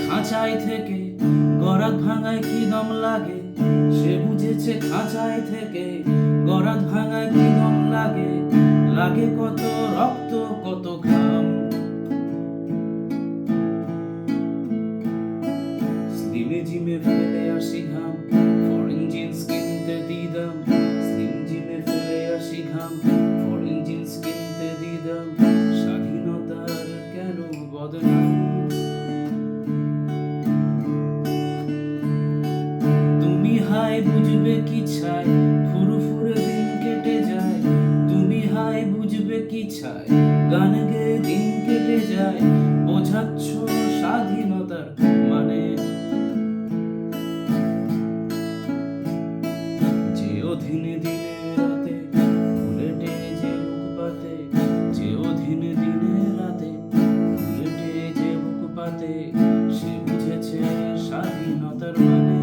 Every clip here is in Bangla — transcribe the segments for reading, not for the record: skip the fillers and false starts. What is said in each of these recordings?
খাঁচায় থেকে গরাদ ভাঙায় কি দম লাগে, সে বুঝেছে খাঁচায় থেকে গরাদ ভাঙায় কি দম লাগে, লাগে কত রক্ত কত ঘাম। স্লিমে জিমে ফেলে আসি ঘাম, ফরেন জিন্স কিনতে দিদাম। স্লিম জিমে ফেলে আসি ঘাম, ফরেন জিন্স কিনতে দিদাম। স্বাধীনতার কেন বদনাম? তুমি হায় বুঝবে কি ছাই, ফুরফুরে দিন কেটে যায়। তুমি হায় বুঝবে কি ছাই, গান গেয়ে দিন কেটে যায়। বোঝাচ্ছ স্বাধীনতার মানে, যে অধীন দিনে রাতে বুলেটে যে বুক পাতে, যে অধীন দিনে রাতে বুলেটে যে বুক পাতে, সে বুঝেছে স্বাধীনতার মানে।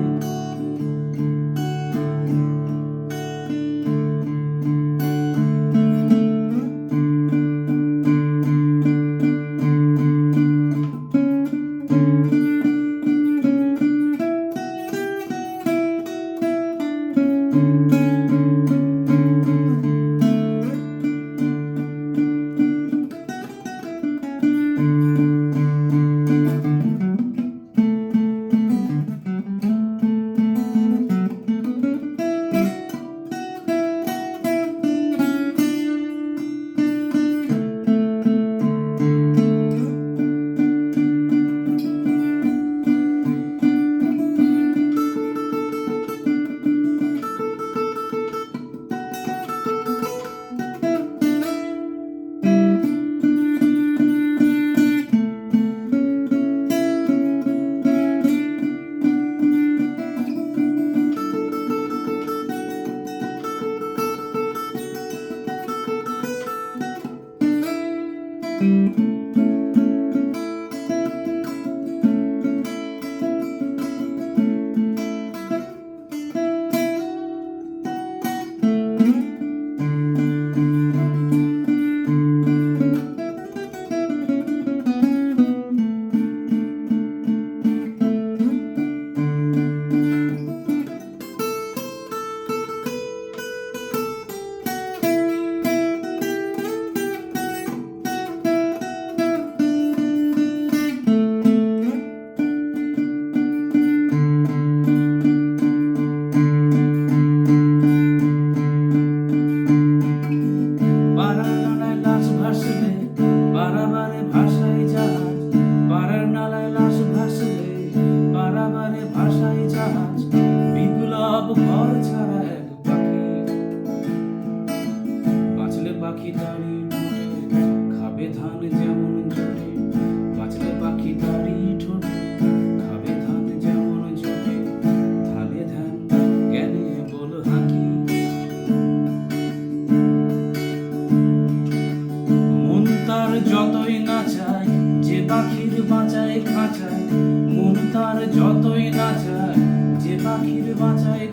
পাখি দাড়ি ঠোঁটে খাবে ধান যেমন জোটে, বাঁচলে পাখি দাড়ি ঠোঁটে খাবে ধান যেমন জোটে। ধানে ধ্যান জ্ঞানে বল হাঁকি, মন তার যতই না চায় যে পাখির বাঁচায় খাঁচায়। মন তার যতই না চায় যে পাখির বাঁচায়